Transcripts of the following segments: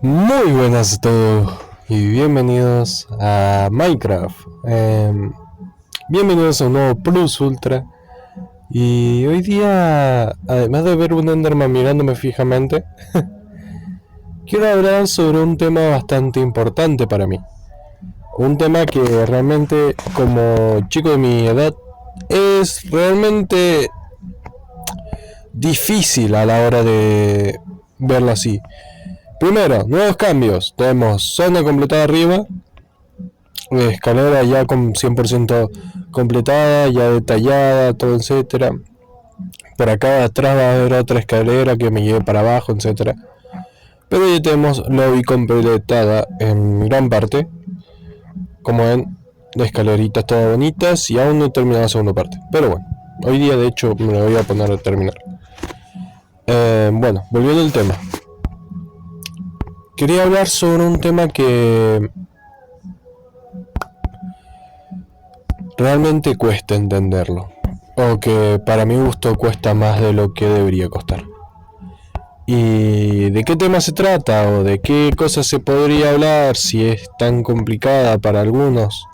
Muy buenas a todos y bienvenidos a Minecraft. Bienvenidos a un nuevo Plus Ultra. Y hoy día, además de ver un Enderman mirándome fijamente, quiero hablar sobre un tema bastante importante para mí. Un tema que realmente, como chico de mi edad, es realmente difícil a la hora de verlo así. Primero, nuevos cambios. Tenemos zona completada arriba, escalera ya con 100% completada, ya detallada, todo, etcétera. Por acá atrás va a haber otra escalera que me lleve para abajo, etcétera. Pero ya tenemos lobby completada en gran parte. Como ven, de escaleritas todas bonitas y aún no he terminado la segunda parte. Pero bueno, hoy día de hecho me lo voy a poner a terminar. Bueno, volviendo al tema. Quería hablar sobre un tema que realmente cuesta entenderlo, o que para mi gusto cuesta más de lo que debería costar. ¿Y de qué tema se trata? ¿O de qué cosas se podría hablar si es tan complicada para algunos?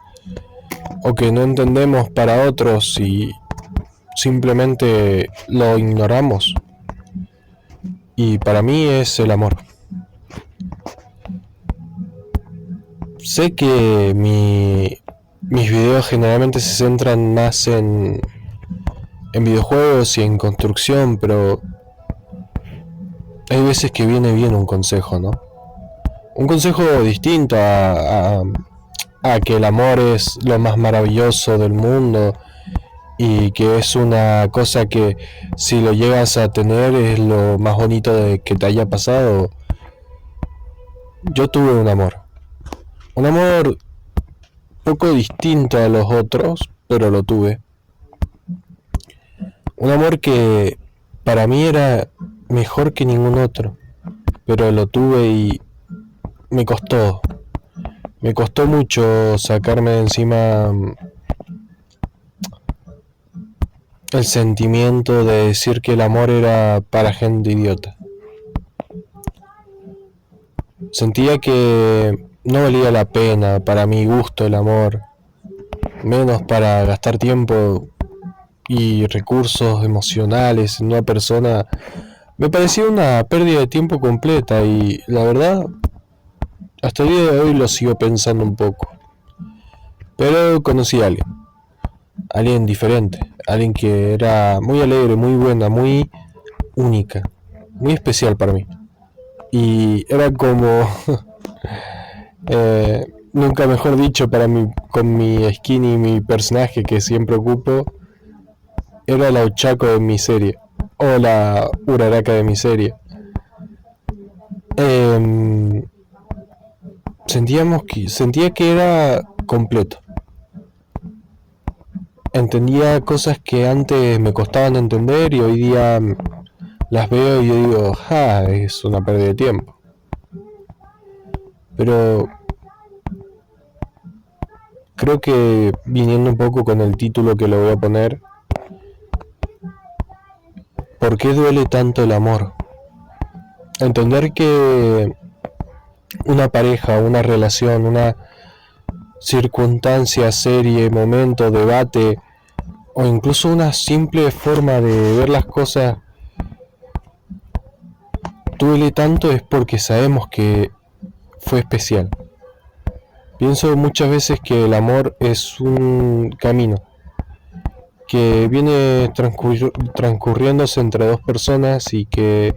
¿O que no entendemos para otros y simplemente lo ignoramos? Y para mí es el amor. Sé que mis videos generalmente se centran más en videojuegos y en construcción, pero hay veces que viene bien un consejo, ¿no? Un consejo distinto a que el amor es lo más maravilloso del mundo y que es una cosa que si lo llegas a tener es lo más bonito de que te haya pasado. Yo tuve un amor poco distinto a los otros, pero lo tuve. Un amor que para mí era mejor que ningún otro, pero lo tuve y me costó. Me costó mucho sacarme de encima el sentimiento de decir que el amor era para gente idiota. Sentía que no valía la pena para mi gusto el amor, menos para gastar tiempo y recursos emocionales en una persona. Me parecía una pérdida de tiempo completa y la verdad, hasta el día de hoy lo sigo pensando un poco. Pero conocí a alguien diferente, alguien que era muy alegre, muy buena, muy única, muy especial para mí. Y era como, nunca mejor dicho para mí, con mi skin y mi personaje que siempre ocupo, era la Ochako de mi serie, o la Uraraka de mi serie. Sentía que era completo. Entendía cosas que antes me costaban entender y hoy día las veo y yo digo, es una pérdida de tiempo. Pero creo que viniendo un poco con el título que le voy a poner, ¿por qué duele tanto el amor? Entender que una pareja, una relación, una circunstancia, serie, momento, debate o incluso una simple forma de ver las cosas duele tanto es porque sabemos que fue especial. Pienso muchas veces que el amor es un camino que viene transcurriéndose entre dos personas y que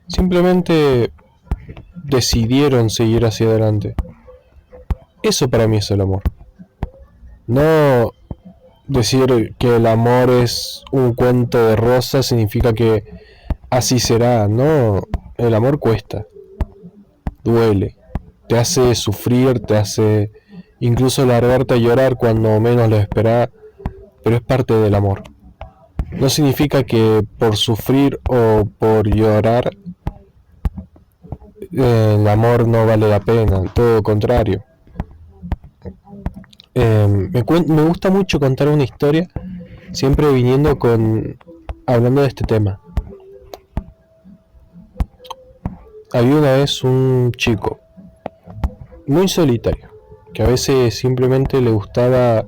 simplemente decidieron seguir hacia adelante. Eso para mí es el amor. No decir que el amor es un cuento de rosas significa que así será. No, el amor cuesta, duele, te hace sufrir, te hace incluso largarte a llorar cuando menos lo esperás, pero es parte del amor. No significa que por sufrir o por llorar el amor no vale la pena, todo lo contrario. Me gusta mucho contar una historia, siempre viniendo hablando de este tema. Había una vez un chico muy solitario, que a veces simplemente le gustaba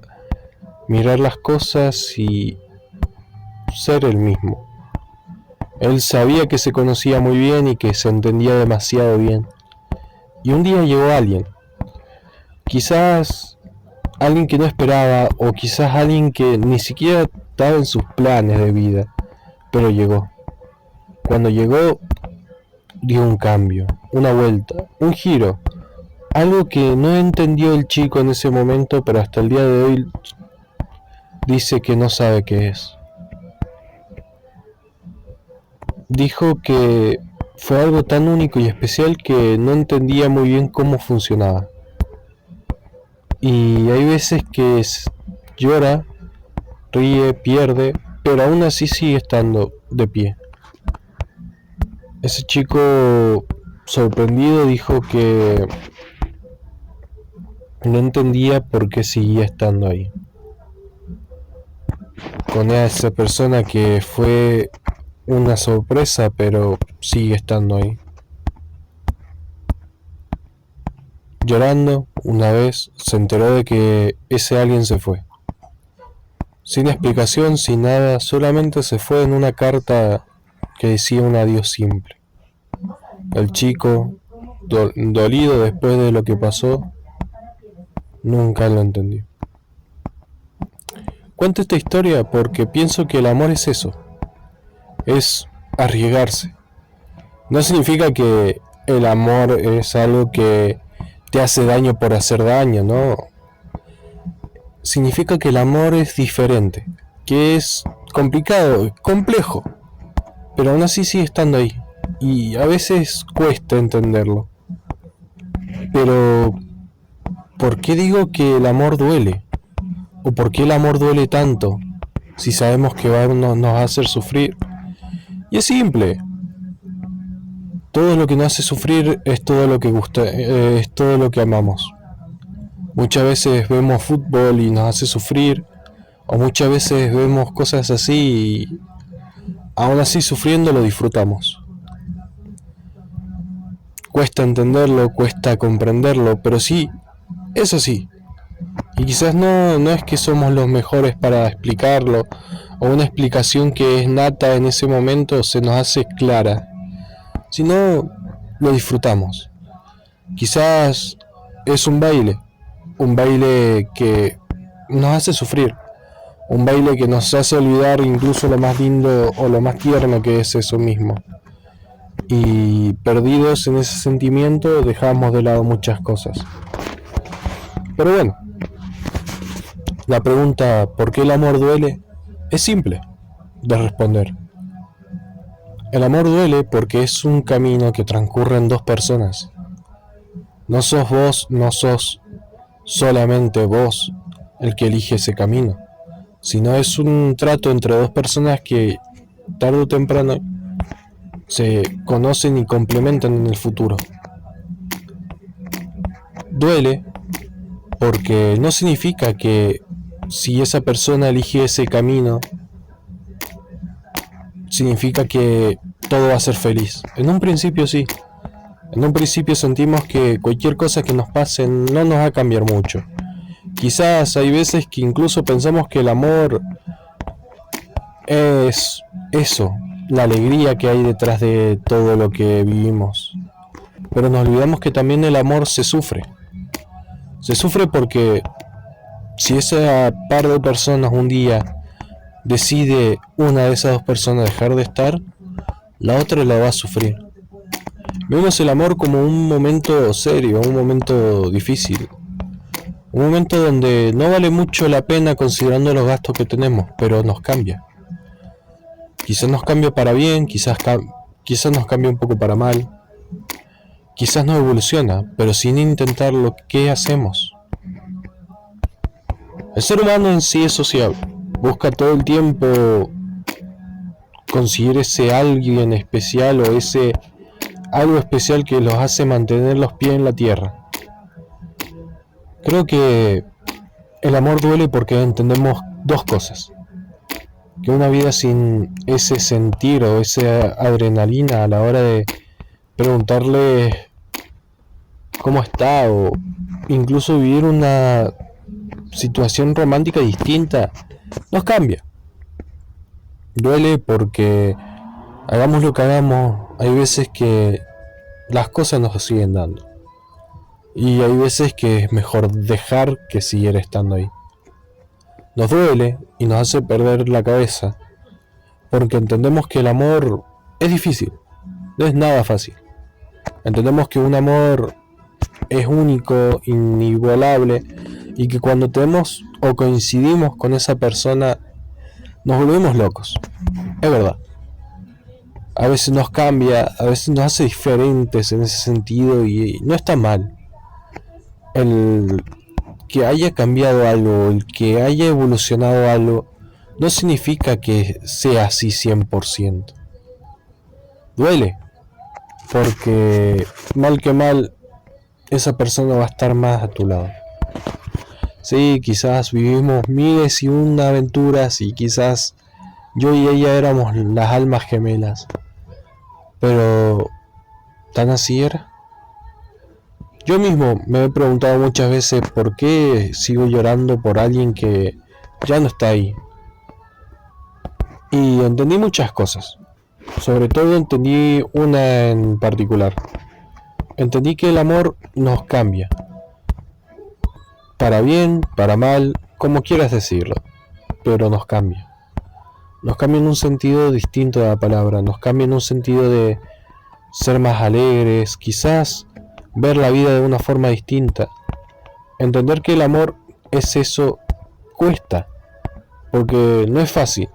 mirar las cosas y ser el mismo. Él sabía que se conocía muy bien y que se entendía demasiado bien. Y un día llegó alguien, quizás alguien que no esperaba, o quizás alguien que ni siquiera estaba en sus planes de vida, pero llegó. Cuando llegó, dio un cambio, una vuelta, un giro, algo que no entendió el chico en ese momento, pero hasta el día de hoy dice que no sabe qué es. Dijo que fue algo tan único y especial que no entendía muy bien cómo funcionaba. Y hay veces que llora, ríe, pierde, pero aún así sigue estando de pie. Ese chico sorprendido dijo que no entendía por qué seguía estando ahí. Con esa persona que fue una sorpresa, pero sigue estando ahí. Llorando, una vez se enteró de que ese alguien se fue. Sin explicación, sin nada, solamente se fue en una carta que decía un adiós simple. El chico, dolido después de lo que pasó, nunca lo entendió. Cuento esta historia porque pienso que el amor es eso, es arriesgarse. No significa que el amor es algo que te hace daño por hacer daño, no. Significa que el amor es diferente, que es complicado, complejo, pero aún así sigue estando ahí. Y a veces cuesta entenderlo. Pero, ¿por qué digo que el amor duele? ¿O por qué el amor duele tanto si sabemos que nos va a hacer sufrir? Y es simple. Todo lo que nos hace sufrir es todo lo que gusta, es todo lo que amamos. Muchas veces vemos fútbol y nos hace sufrir, o muchas veces vemos cosas así y aún así sufriendo lo disfrutamos. Cuesta entenderlo, cuesta comprenderlo, pero sí, es así. Y quizás no es que somos los mejores para explicarlo, o una explicación que es nata en ese momento se nos hace clara, sino lo disfrutamos. Quizás es un baile que nos hace sufrir, un baile que nos hace olvidar incluso lo más lindo o lo más tierno que es eso mismo. Y perdidos en ese sentimiento dejamos de lado muchas cosas. Pero bueno, la pregunta ¿por qué el amor duele? Es simple de responder. El amor duele porque es un camino que transcurre en dos personas. No sos vos, no sos solamente vos el que elige ese camino, sino es un trato entre dos personas que tarde o temprano se conocen y complementan en el futuro. Duele porque no significa que si esa persona elige ese camino significa que todo va a ser feliz. En un principio sí. En un principio sentimos que cualquier cosa que nos pase no nos va a cambiar mucho. Quizás hay veces que incluso pensamos que el amor es eso, la alegría que hay detrás de todo lo que vivimos. Pero nos olvidamos que también el amor se sufre. Se sufre porque si esa par de personas un día decide una de esas dos personas dejar de estar, la otra la va a sufrir. Vemos el amor como un momento serio, un momento difícil, un momento donde no vale mucho la pena considerando los gastos que tenemos, pero nos cambia. Quizás nos cambia para bien, quizás nos cambia un poco para mal, quizás no evoluciona, pero sin intentarlo, ¿qué hacemos? El ser humano en sí es sociable, busca todo el tiempo conseguir ese alguien especial o ese algo especial que los hace mantener los pies en la tierra. Creo que el amor duele porque entendemos dos cosas. Que una vida sin ese sentir o esa adrenalina a la hora de preguntarle cómo está o incluso vivir una situación romántica distinta nos cambia. Duele porque hagamos lo que hagamos, hay veces que las cosas nos siguen dando. Y hay veces que es mejor dejar que seguir estando ahí. Nos duele y nos hace perder la cabeza, porque entendemos que el amor es difícil, no es nada fácil. Entendemos que un amor es único, inigualable, y que cuando tenemos o coincidimos con esa persona, nos volvemos locos. Es verdad. A veces nos cambia, a veces nos hace diferentes en ese sentido y no está mal. El que haya cambiado algo, el que haya evolucionado algo, no significa que sea así 100%. Duele, porque mal que mal, esa persona va a estar más a tu lado. Sí, quizás vivimos miles y una aventuras y quizás yo y ella éramos las almas gemelas, pero ¿tan así era? Yo mismo me he preguntado muchas veces por qué sigo llorando por alguien que ya no está ahí. Y entendí muchas cosas. Sobre todo entendí una en particular. Entendí que el amor nos cambia. Para bien, para mal, como quieras decirlo. Pero nos cambia. Nos cambia en un sentido distinto de la palabra. Nos cambia en un sentido de ser más alegres, quizás ver la vida de una forma distinta. Entender que el amor es eso cuesta, porque no es fácil,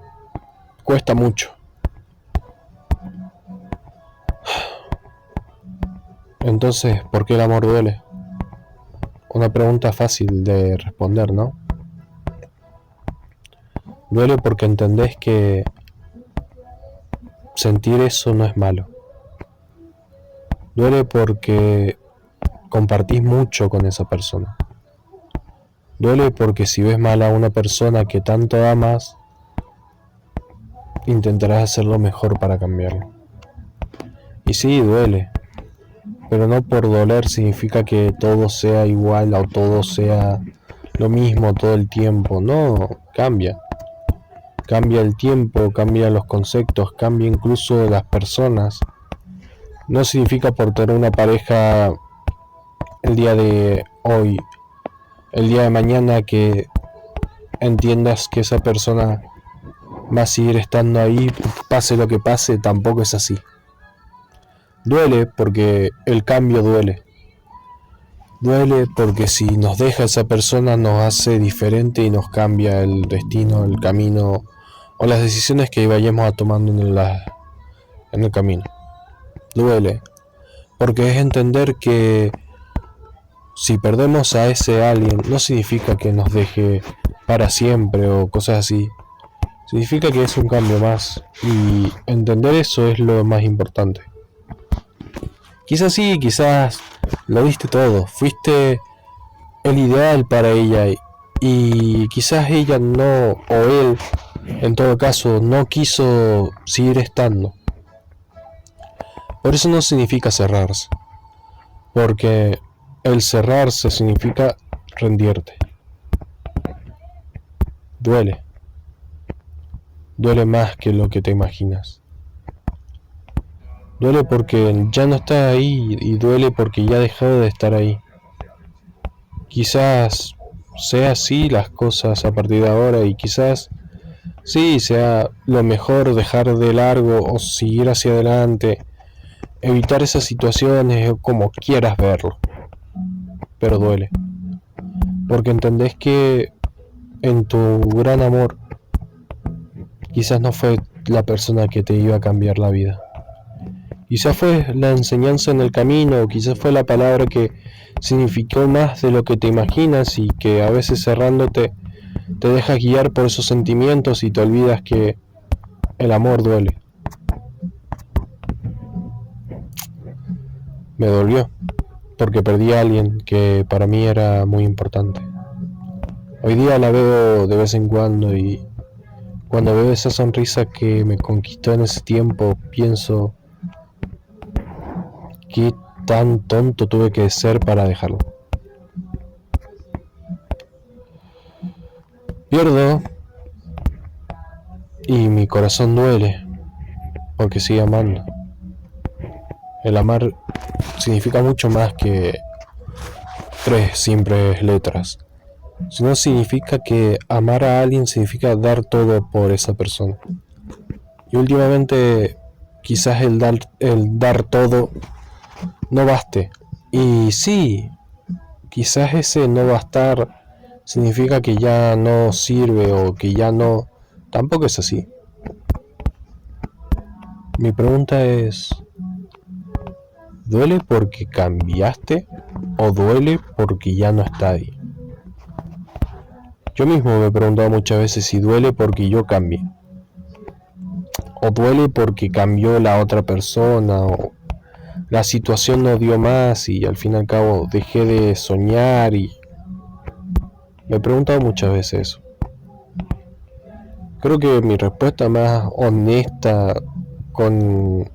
cuesta mucho. Entonces, ¿por qué el amor duele? Una pregunta fácil de responder, ¿no? Duele porque entendés que sentir eso no es malo. Duele porque compartís mucho con esa persona. Duele porque si ves mal a una persona que tanto amas, intentarás hacer lo mejor para cambiarlo. Y sí, duele, pero no por doler significa que todo sea igual o todo sea lo mismo todo el tiempo. No, cambia. Cambia el tiempo, cambian los conceptos, cambia incluso las personas. No significa por tener una pareja el día de hoy, el día de mañana, que entiendas que esa persona va a seguir estando ahí, pase lo que pase. Tampoco es así. Duele porque el cambio duele. Duele porque si nos deja esa persona nos hace diferente y nos cambia el destino, el camino o las decisiones que vayamos tomando en el camino. Duele porque es entender que si perdemos a ese alguien no significa que nos deje para siempre o cosas así. Significa que es un cambio más, y entender eso es lo más importante. Quizás sí, quizás lo diste todo, fuiste el ideal para ella y quizás ella no, o él en todo caso no quiso seguir estando. Por eso no significa cerrarse, porque el cerrarse significa rendirte. Duele. Duele más que lo que te imaginas. Duele porque ya no está ahí y duele porque ya ha dejado de estar ahí. Quizás sea así las cosas a partir de ahora y quizás sí sea lo mejor dejar de largo o seguir hacia adelante, evitar esas situaciones o como quieras verlo. Pero duele. Porque entendés que en tu gran amor quizás no fue la persona que te iba a cambiar la vida. Quizás fue la enseñanza en el camino, o quizás fue la palabra que significó más de lo que te imaginas y que a veces cerrándote te dejas guiar por esos sentimientos y te olvidas que el amor duele. Me dolió, porque perdí a alguien que para mí era muy importante. Hoy día la veo de vez en cuando y cuando veo esa sonrisa que me conquistó en ese tiempo, pienso ¿Qué tan tonto tuve que ser para dejarlo? Pierdo y mi corazón duele porque sigue amando. El amar significa mucho más que 3 simples letras. Sino significa que amar a alguien significa dar todo por esa persona. Y últimamente quizás el dar todo no baste. Y sí, quizás ese no bastar significa que ya no sirve o que ya no... Tampoco es así. Mi pregunta es, ¿duele porque cambiaste o duele porque ya no está ahí? Yo mismo me he preguntado muchas veces si duele porque yo cambié, o duele porque cambió la otra persona, o la situación no dio más y al fin y al cabo dejé de soñar. Y me he preguntado muchas veces eso. Creo que mi respuesta más honesta con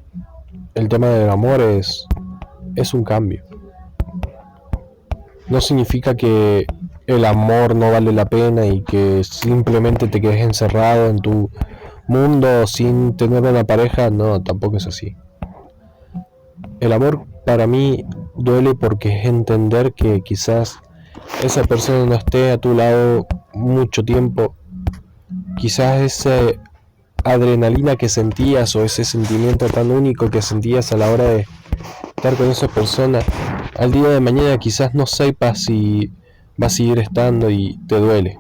el tema del amor es un cambio. No significa que el amor no vale la pena y que simplemente te quedes encerrado en tu mundo sin tener una pareja. No, tampoco es así. El amor para mí duele porque es entender que quizás esa persona no esté a tu lado mucho tiempo. Quizás esa adrenalina que sentías o ese sentimiento tan único que sentías a la hora de estar con esa persona, al día de mañana quizás no sepas si va a seguir estando y te duele.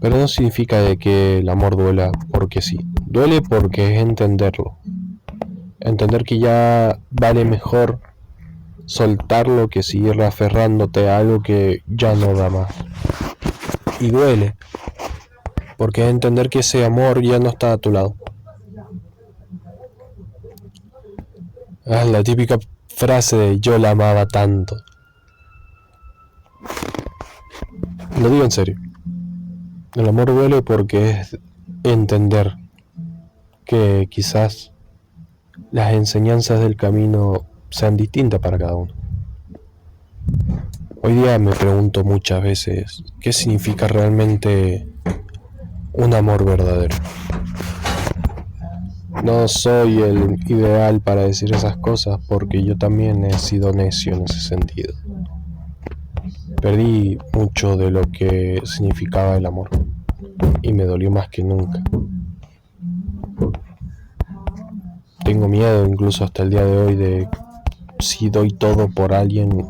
Pero no significa de que el amor duela porque sí. Duele porque es entenderlo. Entender que ya vale mejor soltarlo que seguir aferrándote a algo que ya no da más. Y duele porque es entender que ese amor ya no está a tu lado. La típica frase de yo la amaba tanto. Lo digo en serio. El amor duele porque es entender que quizás las enseñanzas del camino sean distintas para cada uno. Hoy día me pregunto muchas veces qué significa realmente un amor verdadero. No soy el ideal para decir esas cosas porque yo también he sido necio en ese sentido. Perdí mucho de lo que significaba el amor y me dolió más que nunca. Tengo miedo incluso hasta el día de hoy de si doy todo por alguien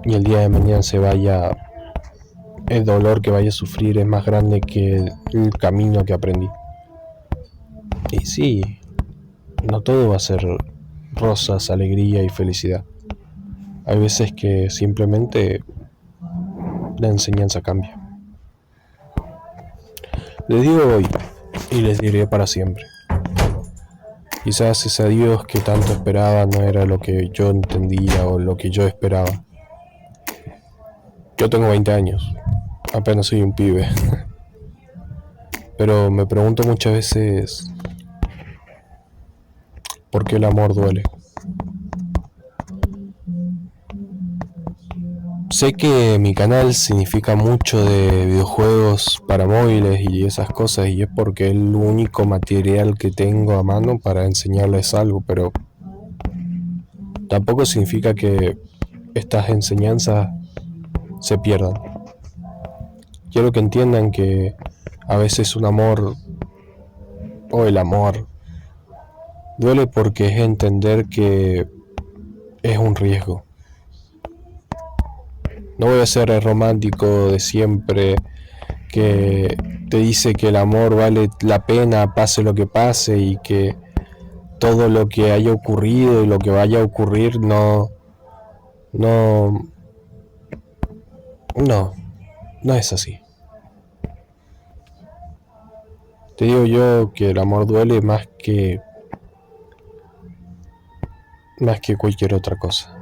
y el día de mañana se vaya, el dolor que vaya a sufrir es más grande que el camino que aprendí. Y sí, no todo va a ser rosas, alegría y felicidad. Hay veces que simplemente la enseñanza cambia. Les digo hoy y les diré para siempre. Quizás ese adiós que tanto esperaba no era lo que yo entendía o lo que yo esperaba. Yo tengo 20 años, apenas soy un pibe. Pero me pregunto muchas veces por qué el amor duele. Sé que mi canal significa mucho de videojuegos para móviles y esas cosas, y es porque es el único material que tengo a mano para enseñarles algo, pero tampoco significa que estas enseñanzas se pierdan. Quiero que entiendan que a veces un amor o el amor duele porque es entender que es un riesgo. No voy a ser el romántico de siempre que te dice que el amor vale la pena pase lo que pase y que todo lo que haya ocurrido y lo que vaya a ocurrir no es así. Te digo yo que el amor duele más que cualquier otra cosa.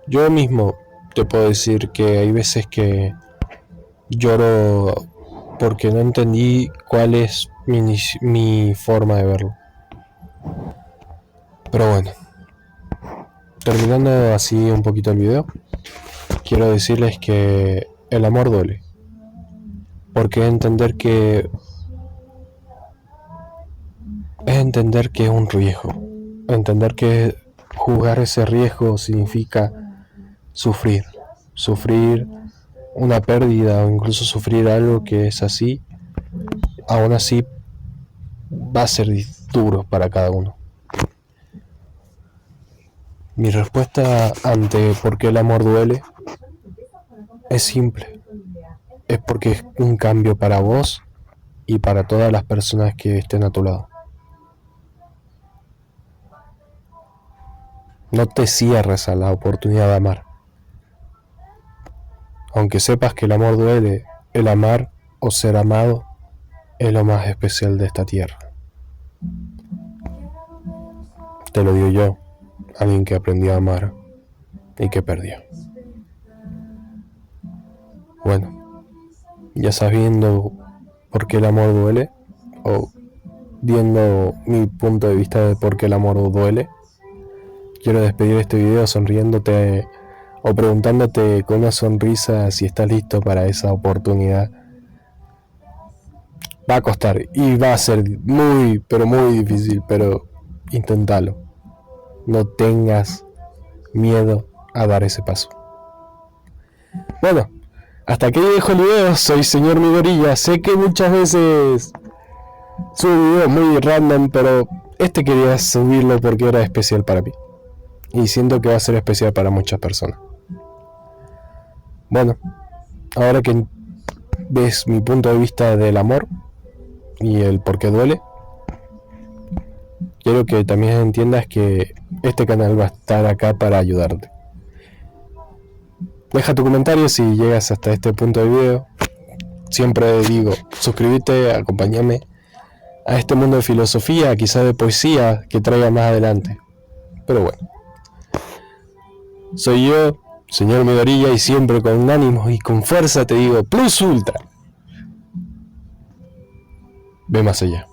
Yo mismo te puedo decir que hay veces que lloro porque no entendí cuál es mi forma de verlo. Pero bueno, terminando así un poquito el video, quiero decirles que el amor duele. Porque entender que es un riesgo. Entender que jugar ese riesgo significa sufrir una pérdida o incluso sufrir algo que es así, aún así va a ser duro para cada uno. Mi respuesta ante por qué el amor duele es simple. Es porque es un cambio para vos y para todas las personas que estén a tu lado. No te cierres a la oportunidad de amar. Aunque sepas que el amor duele, el amar o ser amado es lo más especial de esta tierra. Te lo digo yo, alguien que aprendió a amar y que perdió. Bueno, ya sabiendo por qué el amor duele, o viendo mi punto de vista de por qué el amor duele, quiero despedir este video sonriéndote o preguntándote con una sonrisa si estás listo para esa oportunidad. Va a costar y va a ser muy, pero muy difícil, pero inténtalo. No tengas miedo a dar ese paso. Bueno, hasta aquí dejo el video. Soy señor Midorilla. Sé que muchas veces subo videos muy random, pero este quería subirlo porque era especial para mí. Y siento que va a ser especial para muchas personas. Bueno, ahora que ves mi punto de vista del amor y el por qué duele, quiero que también entiendas que este canal va a estar acá para ayudarte. Deja tu comentario si llegas hasta este punto del video. Siempre digo, suscríbete, acompáñame a este mundo de filosofía, quizás de poesía que traiga más adelante. Pero bueno, soy yo, señor Midorilla, y siempre con ánimo y con fuerza te digo, plus ultra. Ve más allá.